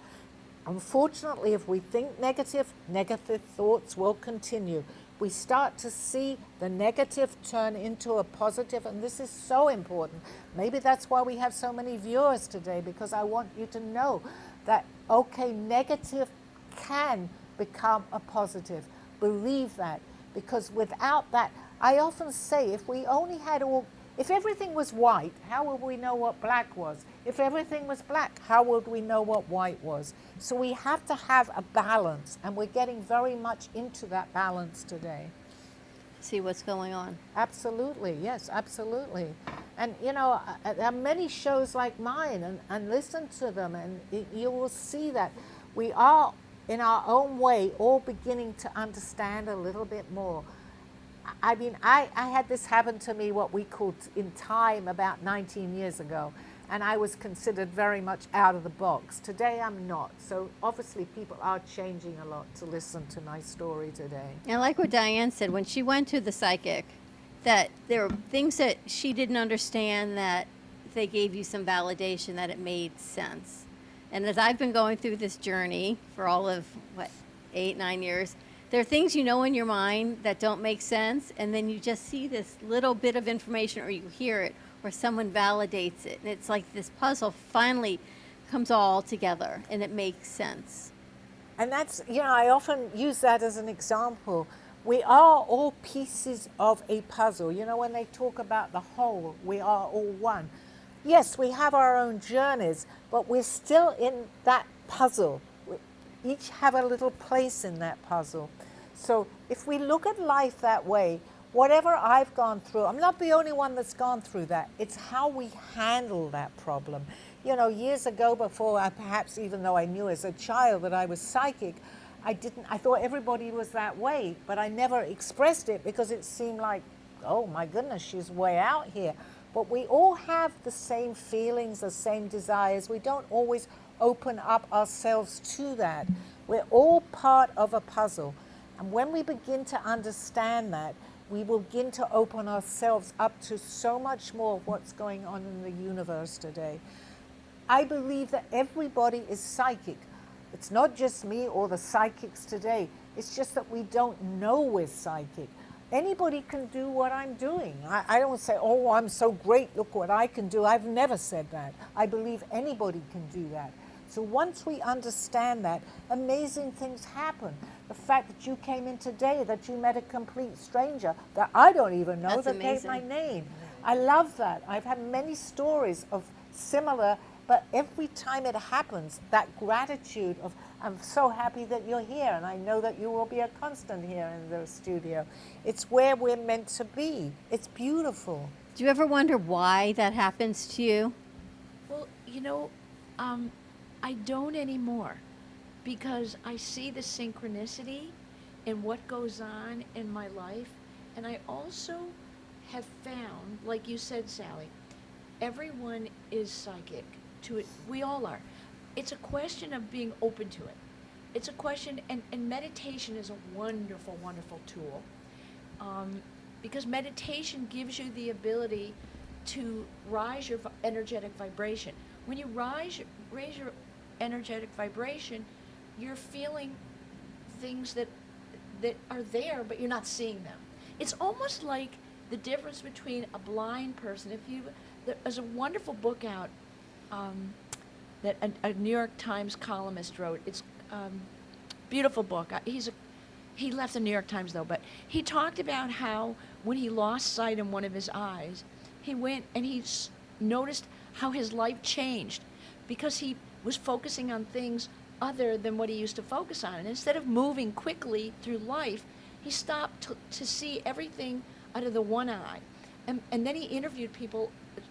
unfortunately, if we think negative thoughts will continue. We start to see the negative turn into a positive, and this is so important. Maybe that's why we have so many viewers today, because I want you to know that, okay, negative can become a positive. Believe that, because without that, I often say, if everything was white, how would we know what black was? If everything was black, how would we know what white was? So we have to have a balance, and we're getting very much into that balance today. See what's going on. Absolutely, yes, absolutely. And you know, there are many shows like mine, and listen to them, and you will see that we are, in our own way, all beginning to understand a little bit more. I mean, I had this happen to me, what we called in time, about 19 years ago, and I was considered very much out of the box. Today I'm not. So obviously people are changing a lot to listen to my story today. And like what Diane said, when she went to the psychic, that there were things that she didn't understand, that they gave you some validation that it made sense. And as I've been going through this journey for all of, 8-9 years, there are things you know in your mind that don't make sense, and then you just see this little bit of information, or you hear it, or someone validates it, and it's like this puzzle finally comes all together, and it makes sense. And that's, you know, I often use that as an example. We are all pieces of a puzzle. You know, when they talk about the whole, we are all one. Yes, we have our own journeys, but we're still in that puzzle. We each have a little place in that puzzle. So if we look at life that way, whatever I've gone through, I'm not the only one that's gone through that. It's how we handle that problem. You know, years ago, before I perhaps, even though I knew as a child that I was psychic, I thought everybody was that way, but I never expressed it because it seemed like, oh my goodness, she's way out here. But we all have the same feelings, the same desires. We don't always open up ourselves to that. We're all part of a puzzle. And when we begin to understand that, we will begin to open ourselves up to so much more of what's going on in the universe today. I believe that everybody is psychic. It's not just me or the psychics today. It's just that we don't know we're psychic. Anybody can do what I'm doing. I don't say, oh, I'm so great, look what I can do. I've never said that. I believe anybody can do that. So once we understand that, amazing things happen. The fact that you came in today, that you met a complete stranger that I don't even know, That's that gave amazing. my name. I love that. I've had many stories of similar, but every time it happens, that gratitude of, I'm so happy that you're here, and I know that you will be a constant here in the studio. It's where we're meant to be. It's beautiful. Do you ever wonder why that happens to you? Well, you know, I don't anymore, because I see the synchronicity in what goes on in my life. And I also have found, like you said, Sally, everyone is psychic to it. We all are. It's a question of being open to it. It's a question, and meditation is a wonderful, wonderful tool, because meditation gives you the ability to rise your energetic vibration. When you raise your energetic vibration, you're feeling things that are there, but you're not seeing them. It's almost like the difference between a blind person. There's a wonderful book out that a New York Times columnist wrote. It's beautiful book. He left the New York Times though, but he talked about how when he lost sight in one of his eyes, he went and he noticed how his life changed because he was focusing on things other than what he used to focus on. And instead of moving quickly through life, he stopped to see everything out of the one eye. And then he interviewed people, I'm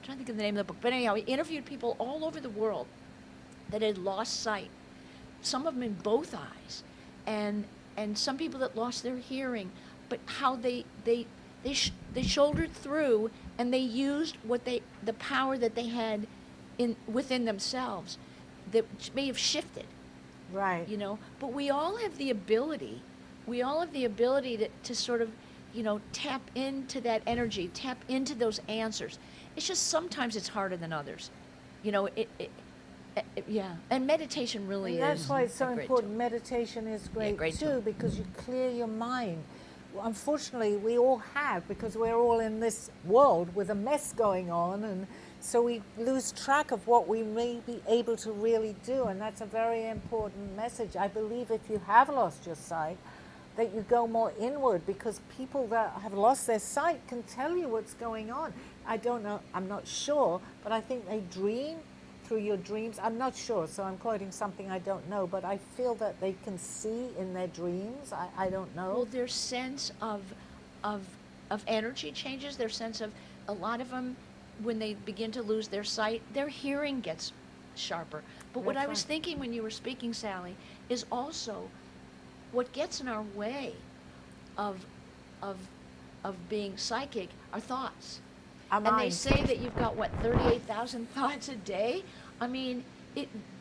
trying to think of the name of the book, but anyhow, he interviewed people all over the world that had lost sight, some of them in both eyes, and some people that lost their hearing, but how they shouldered through, and they used the power that they had within themselves that may have shifted. Right. You know, but we all have the ability to sort of, you know, tap into that energy, tap into those answers. It's just sometimes it's harder than others. You know, yeah. And meditation really and is. that's why it's so a great important. tool. Meditation is great, great too, tool. because you clear your mind. Well, unfortunately, we all have, because we're all in this world with a mess going on, and so we lose track of what we may be able to really do, and that's a very important message. I believe if you have lost your sight, that you go more inward, because people that have lost their sight can tell you what's going on. I don't know, I'm not sure, but I think they dream through your dreams. I'm not sure, so I'm quoting something I don't know, but I feel that they can see in their dreams. I don't know. Well, their sense of energy changes. Their sense of, a lot of them, when they begin to lose their sight, their hearing gets sharper. But what I was thinking when you were speaking, Sally, is also what gets in our way of being psychic are thoughts. Our And they minds. say that you've got, what, 38,000 thoughts a day? I mean,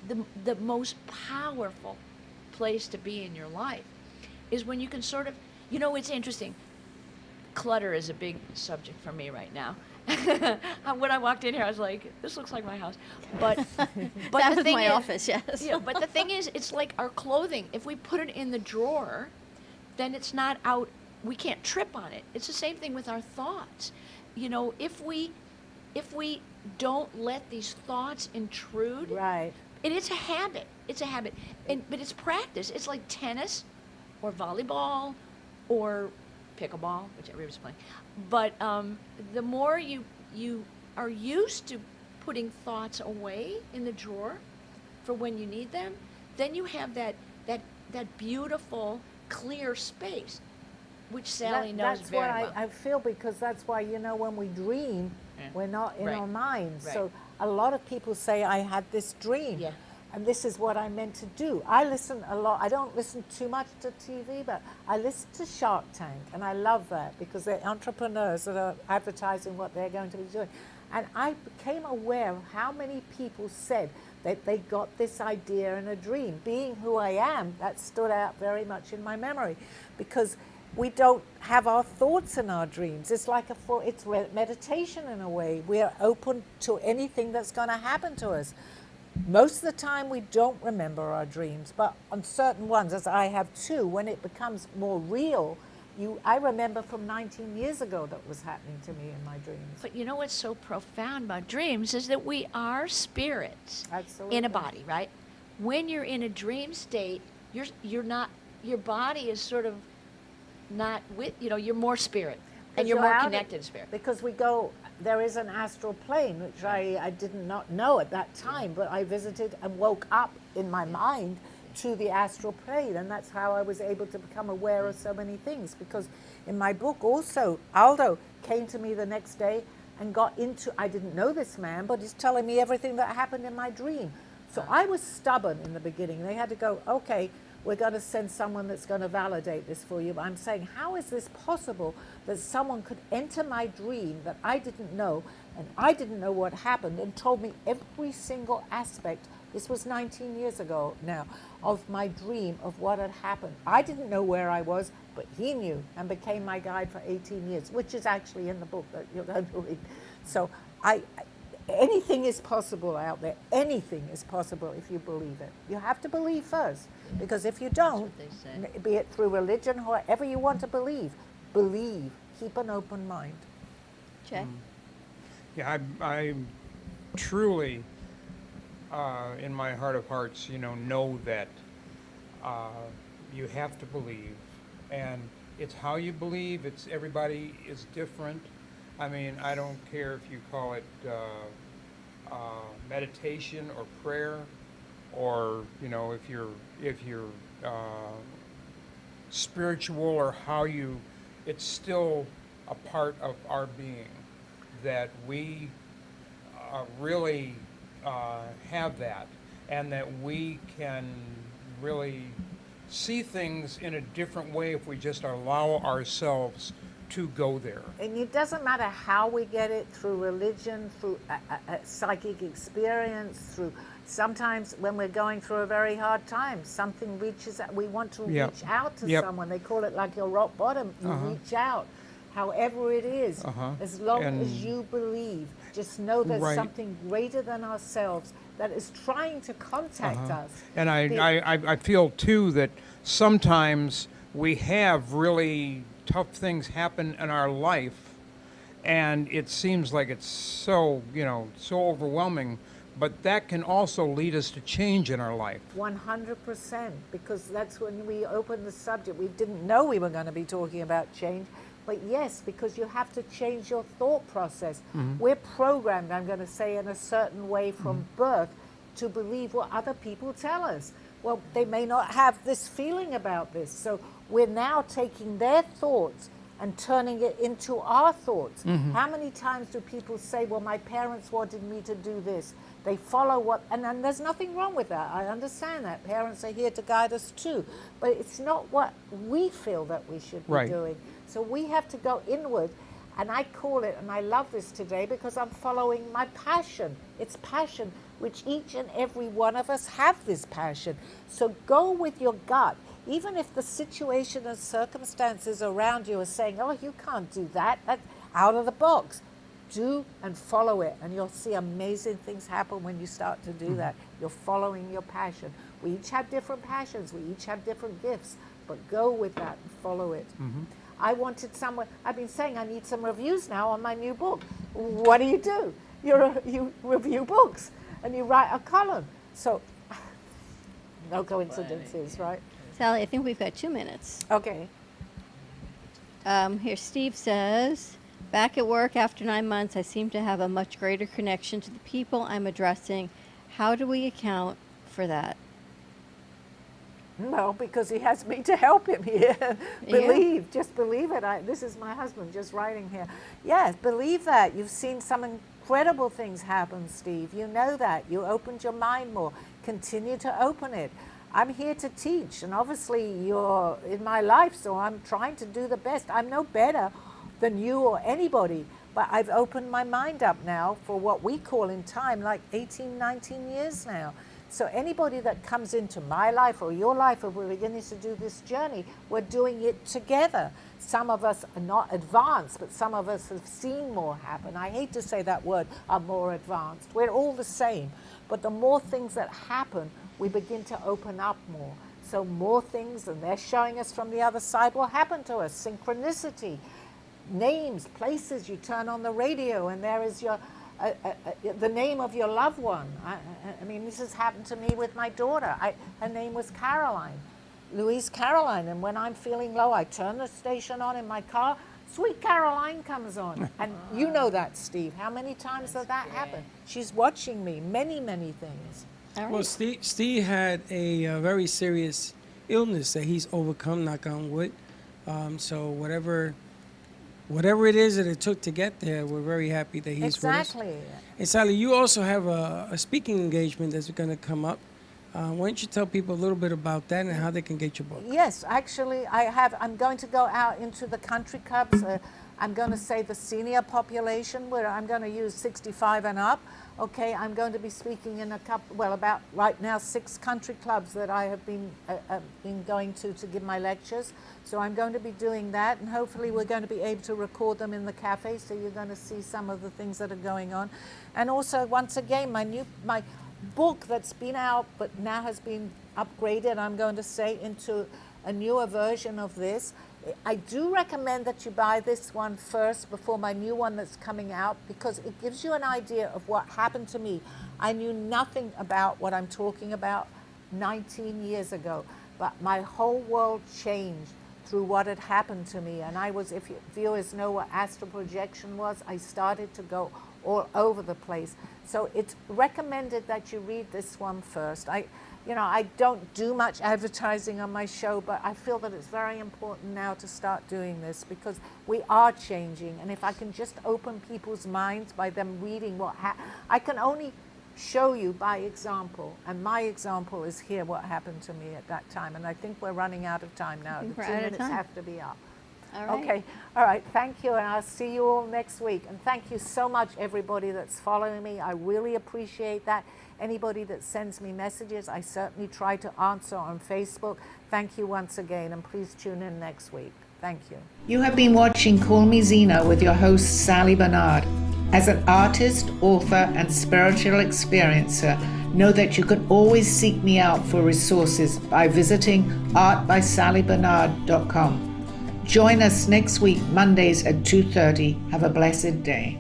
the most powerful place to be in your life is when you can sort of, you know, it's interesting. Clutter is a big subject for me right now. When I walked in here, I was like, this looks like my house. But That the was thing my is, office, yes. yeah, but the thing is, it's like our clothing. If we put it in the drawer, then it's not out. We can't trip on it. It's the same thing with our thoughts. You know, if we don't let these thoughts intrude, Right. and it's a habit. It's a habit, but it's practice. It's like tennis, or volleyball, or pickleball, which everybody's playing. But the more you are used to putting thoughts away in the drawer for when you need them, then you have that beautiful clear space, which Sally knows that's very what well. I feel, because that's why, when we dream, Yeah. we're not in Right. our minds. Right. So a lot of people say, I had this dream. Yeah. And this is what I meant to do. I listen a lot. I don't listen too much to TV, but I listen to Shark Tank, and I love that because they're entrepreneurs that are advertising what they're going to be doing. And I became aware of how many people said that they got this idea in a dream. Being who I am, that stood out very much in my memory, because we don't have our thoughts in our dreams. It's like it's meditation in a way. We are open to anything that's going to happen to us. Most of the time we don't remember our dreams, but on certain ones, as I have too, when it becomes more real, I remember from 19 years ago that was happening to me in my dreams. But you know what's so profound about dreams is that we are spirits Absolutely. in a body, right? When you're in a dream state, you're not, your body is sort of not with, you're more spirit, and you're more connected to spirit. Because there is an astral plane, which I did not know at that time, but I visited and woke up in my mind to the astral plane, and that's how I was able to become aware of so many things. Because in my book also, Aldo came to me the next day and I didn't know this man, but he's telling me everything that happened in my dream. So I was stubborn in the beginning. They had to go, okay, we're going to send someone that's going to validate this for you. But I'm saying, how is this possible that someone could enter my dream that I didn't know, and I didn't know what happened, and told me every single aspect, this was 19 years ago now, of my dream of what had happened. I didn't know where I was, but he knew, and became my guide for 18 years, which is actually in the book that you're going to read. So anything is possible out there. Anything is possible if you believe it. You have to believe first, because if you don't, be it through religion, however you want to believe, keep an open mind. Jay? Yeah, I truly, in my heart of hearts, know that you have to believe, and it's how you believe. Everybody is different. I mean, I don't care if you call it meditation or prayer, or if you're spiritual, or it's still a part of our being that we really have that, and that we can really see things in a different way if we just allow ourselves to go there. And it doesn't matter how we get it, through religion, through a psychic experience, through sometimes when we're going through a very hard time, something reaches out, we want to reach out to someone. They call it like your rock bottom. You reach out, however it is, as long as you believe. Just know there's something greater than ourselves that is trying to contact us. And I feel too that sometimes we have really tough things happen in our life, and it seems like it's so overwhelming, but that can also lead us to change in our life. 100%, because that's when we opened the subject. We didn't know we were going to be talking about change, but yes, because you have to change your thought process. We're programmed, I'm going to say, in a certain way from birth to believe what other people tell us. Well, they may not have this feeling about this, so we're now taking their thoughts and turning it into our thoughts. How many times do people say, well, my parents wanted me to do this? They follow and there's nothing wrong with that. I understand that. Parents are here to guide us too. But it's not what we feel that we should be doing. So we have to go inward. And I call it, and I love this today because I'm following my passion. It's passion, which each and every one of us have this passion. So go with your gut. Even if the situation and circumstances around you are saying, oh, you can't do that, that's out of the box. Do and follow it, and you'll see amazing things happen when you start to do that. You're following your passion. We each have different passions. We each have different gifts, but go with that and follow it. I wanted someone, I've been saying I need some reviews now on my new book. What do? You review books, and you write a column. So, no coincidences, right? Sally, I think we've got 2 minutes. Okay. Here, Steve says, back at work after 9 months, I seem to have a much greater connection to the people I'm addressing. How do we account for that? Well, because he has me to help him here. Believe, just believe it. This is my husband just writing here. Yes, believe that. You've seen some incredible things happen, Steve. You know that. You opened your mind more. Continue to open it. I'm here to teach, and obviously you're in my life, so I'm trying to do the best. I'm no better than you or anybody, but I've opened my mind up now for what we call in time like 18, 19 years now. So anybody that comes into my life or your life, or we're beginning to do this journey, we're doing it together. Some of us are not advanced, but some of us have seen more happen. I hate to say that word, are more advanced. We're all the same. But the more things that happen, we begin to open up more. So more things, and they're showing us from the other side, will happen to us. Synchronicity, names, places. You turn on the radio and there is your the name of your loved one. I mean, this has happened to me with my daughter. Her name was Caroline, Louise Caroline. And when I'm feeling low, I turn the station on in my car. Sweet Caroline comes on. And you know that, Steve. How many times does that happen? She's watching me. Many, many things. All right. Well, Steve had a very serious illness that he's overcome, knock on wood. So whatever it is that it took to get there, we're very happy that he's with us. Exactly. And Sally, you also have a speaking engagement that's going to come up. Why don't you tell people a little bit about that and how they can get your book? Yes, actually, I'm going to go out into the country clubs. I'm going to say the senior population, where I'm going to use 65 and up. Okay, I'm going to be speaking in about right now 6 country clubs that I have been going to give my lectures. So I'm going to be doing that, and hopefully we're going to be able to record them in the cafe, so you're going to see some of the things that are going on. And also, once again, my book that's been out but now has been upgraded, I'm going to say, into a newer version of this. I do recommend that you buy this one first before my new one that's coming out, because it gives you an idea of what happened to me. I knew nothing about what I'm talking about 19 years ago, but my whole world changed through what had happened to me. And if viewers know what astral projection was, I started to go all over the place. So it's recommended that you read this one first. I don't do much advertising on my show, but I feel that it's very important now to start doing this, because we are changing. And if I can just open people's minds by them reading I can only show you by example. And my example is here, what happened to me at that time. And I think we're running out of time now. The 2 minutes have to be up. All right. Okay, all right, thank you, and I'll see you all next week. And thank you so much, everybody that's following me. I really appreciate that. Anybody that sends me messages, I certainly try to answer on Facebook. Thank you once again, and please tune in next week. Thank you. You have been watching Call Me Zena with your host, Sally Barnard. As an artist, author, and spiritual experiencer, know that you can always seek me out for resources by visiting artbysallybarnard.com. Join us next week, Mondays at 2:30. Have a blessed day.